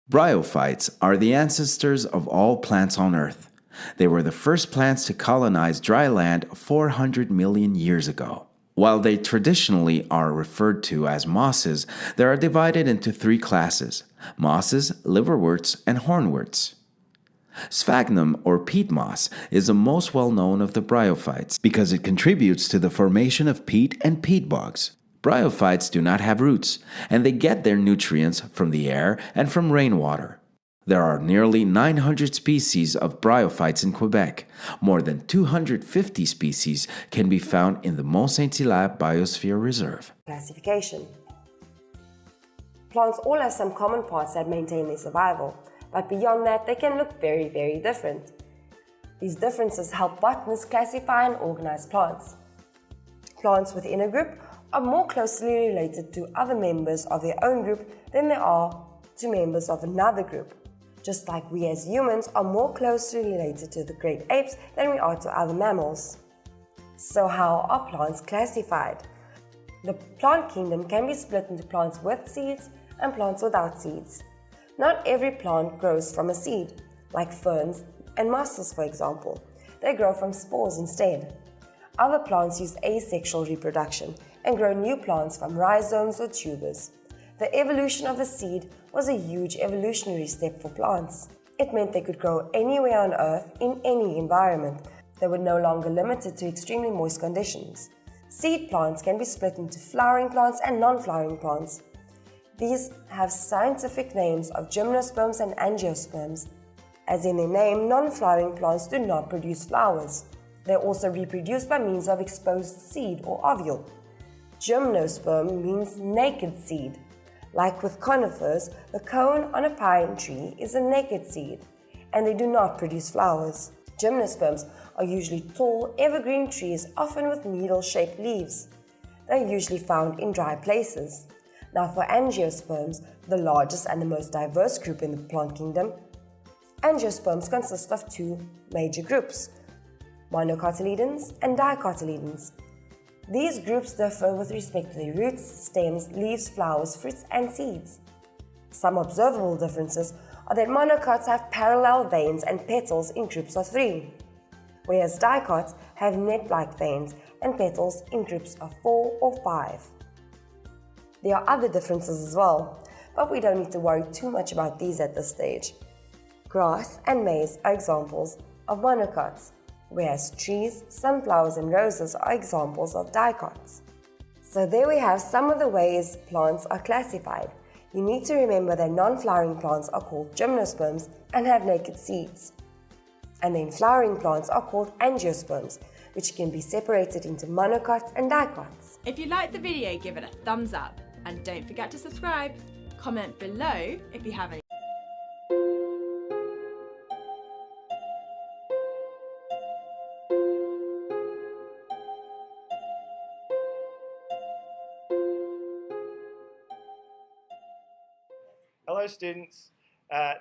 Bryophytes are the ancestors of all plants on Earth. They were the first plants to colonize dry land 400 million years ago. While they traditionally are referred to as mosses, they are divided into three classes: mosses, liverworts, and hornworts. Sphagnum or peat moss is the most well known of the bryophytes because it contributes to the formation of peat and peat bogs. Bryophytes do not have roots, and they get their nutrients from the air and from rainwater. There are nearly 900 species of bryophytes in Quebec. More than 250 species can be found in the Mont-Saint-Hilaire Biosphere Reserve. Classification. Plants all have some common parts that maintain their survival, but beyond that, they can look very, very different. These differences help botanists classify and organize plants. Plants within a group are more closely related to other members of their own group than they are to members of another group. Just like we as humans are more closely related to the great apes than we are to other mammals. So how are plants classified? The plant kingdom can be split into plants with seeds and plants without seeds. Not every plant grows from a seed, like ferns and mosses for example. They grow from spores instead. Other plants use asexual reproduction and grow new plants from rhizomes or tubers. The evolution of the seed was a huge evolutionary step for plants. It meant they could grow anywhere on Earth in any environment. They were no longer limited to extremely moist conditions. Seed plants can be split into flowering plants and non-flowering plants. These have scientific names of gymnosperms and angiosperms. As in their name, non-flowering plants do not produce flowers. They also reproduce by means of exposed seed or ovule. Gymnosperm means naked seed. Like with conifers, the cone on a pine tree is a naked seed, and they do not produce flowers. Gymnosperms are usually tall, evergreen trees, often with needle-shaped leaves. They are usually found in dry places. Now for angiosperms, the largest and the most diverse group in the plant kingdom, angiosperms consist of two major groups: monocotyledons and dicotyledons. These groups differ with respect to their roots, stems, leaves, flowers, fruits, and seeds. Some observable differences are that monocots have parallel veins and petals in groups of 3, whereas dicots have net-like veins and petals in groups of 4 or 5. There are other differences as well, but we don't need to worry too much about these at this stage. Grass and maize are examples of monocots, whereas trees, sunflowers and roses are examples of dicots. So there we have some of the ways plants are classified. You need to remember that non-flowering plants are called gymnosperms and have naked seeds. And then flowering plants are called angiosperms, which can be separated into monocots and dicots. If you liked the video, give it a thumbs up and don't forget to subscribe. Comment below if you have any. Hello students,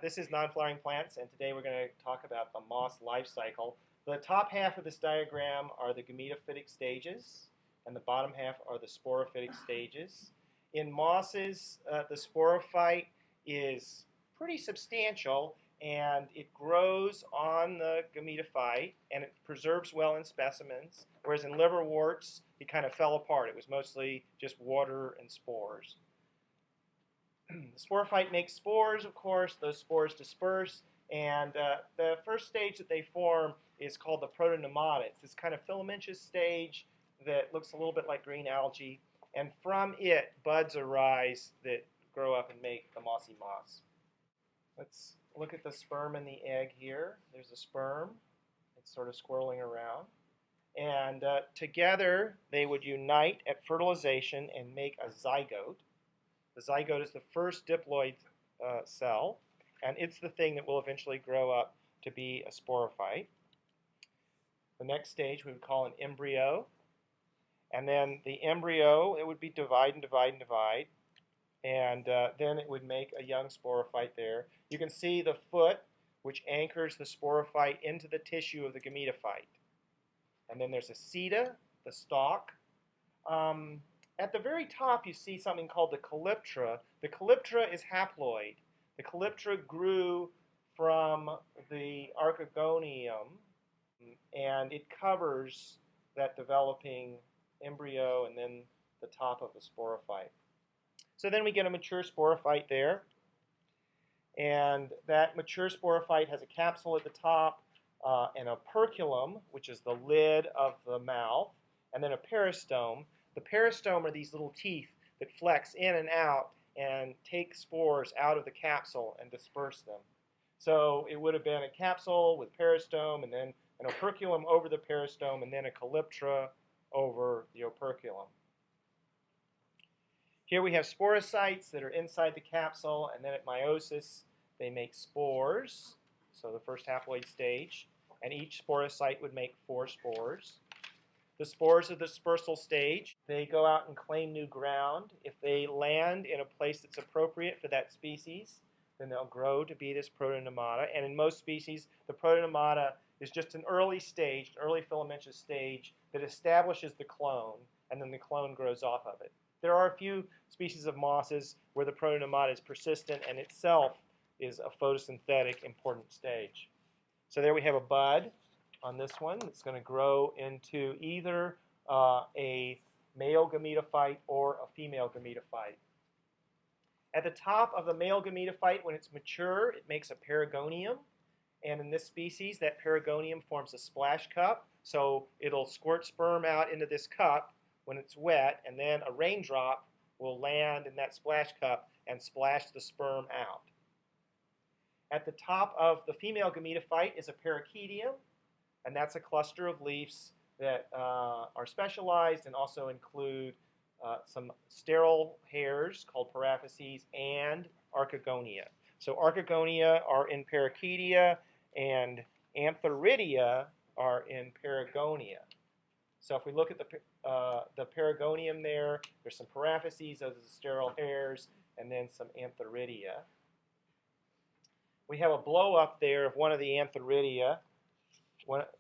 this is Non-Flowering Plants, and today we're going to talk about the moss life cycle. The top half of this diagram are the gametophytic stages, and the bottom half are the sporophytic stages. In mosses, the sporophyte is pretty substantial, and it grows on the gametophyte, and it preserves well in specimens, whereas in liverworts, it kind of fell apart. It was mostly just water and spores. The sporophyte makes spores, of course. Those spores disperse, and the first stage that they form is called the protonemata. It's this kind of filamentous stage that looks a little bit like green algae, and from it, buds arise that grow up and make the mossy moss. Let's look at the sperm and the egg here. There's a sperm. It's sort of swirling around. And together, they would unite at fertilization and make a zygote. The zygote is the first diploid cell, and it's the thing that will eventually grow up to be a sporophyte. The next stage we would call an embryo, and then the embryo, it would be divide and divide and divide, and then it would make a young sporophyte there. You can see the foot, which anchors the sporophyte into the tissue of the gametophyte. And then there's a seta, the stalk. At the very top, you see something called the calyptra. The calyptra is haploid. The calyptra grew from the archegonium, and it covers that developing embryo and then the top of the sporophyte. So then we get a mature sporophyte there, and that mature sporophyte has a capsule at the top and a operculum, which is the lid of the mouth, and then a peristome. The peristome are these little teeth that flex in and out and take spores out of the capsule and disperse them. So it would have been a capsule with peristome, and then an operculum over the peristome, and then a calyptra over the operculum. Here we have sporocytes that are inside the capsule, and then at meiosis they make spores, so the first haploid stage, and each sporocyte would make 4 spores. The spores are the dispersal stage. They go out and claim new ground. If they land in a place that's appropriate for that species, then they'll grow to be this protonemata. And in most species, the protonemata is just an early stage, an early filamentous stage that establishes the clone, and then the clone grows off of it. There are a few species of mosses where the protonemata is persistent and itself is a photosynthetic important stage. So there we have a bud on this one. It's going to grow into either a male gametophyte or a female gametophyte. At the top of the male gametophyte, when it's mature, it makes a perigonium. And in this species, that perigonium forms a splash cup. So it'll squirt sperm out into this cup when it's wet, and then a raindrop will land in that splash cup and splash the sperm out. At the top of the female gametophyte is a perichedium, and that's a cluster of leaves that are specialized and also include some sterile hairs called paraphyses and archegonia. So archegonia are in perichedia, and antheridia are in perigonia. So if we look at the perigonium there, there's some paraphyses, those are the sterile hairs, and then some antheridia. We have a blow-up there of one of the antheridia,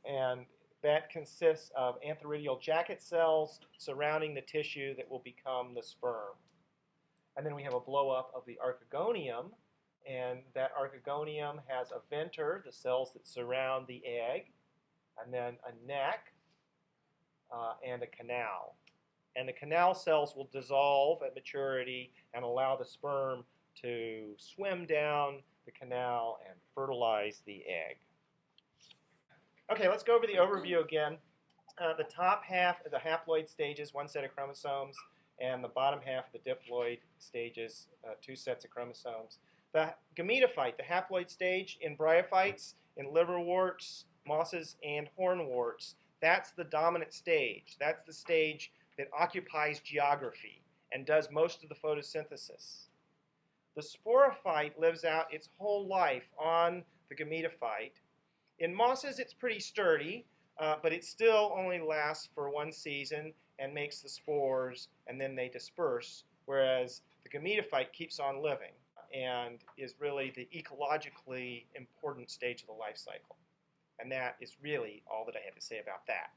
and that consists of antheridial jacket cells surrounding the tissue that will become the sperm. And then we have a blow-up of the archegonium, and that archegonium has a venter, the cells that surround the egg, and then a neck, and a canal. And the canal cells will dissolve at maturity and allow the sperm to swim down the canal and fertilize the egg. Okay, let's go over the overview again. The top half of the haploid stages, 1 set of chromosomes, and the bottom half of the diploid stages, 2 sets of chromosomes. The gametophyte, the haploid stage in bryophytes, in liverworts, mosses, and hornworts, that's the dominant stage. That's the stage that occupies geography and does most of the photosynthesis. The sporophyte lives out its whole life on the gametophyte. In mosses, it's pretty sturdy, but it still only lasts for 1 season and makes the spores, and then they disperse, whereas the gametophyte keeps on living and is really the ecologically important stage of the life cycle. And that is really all that I have to say about that.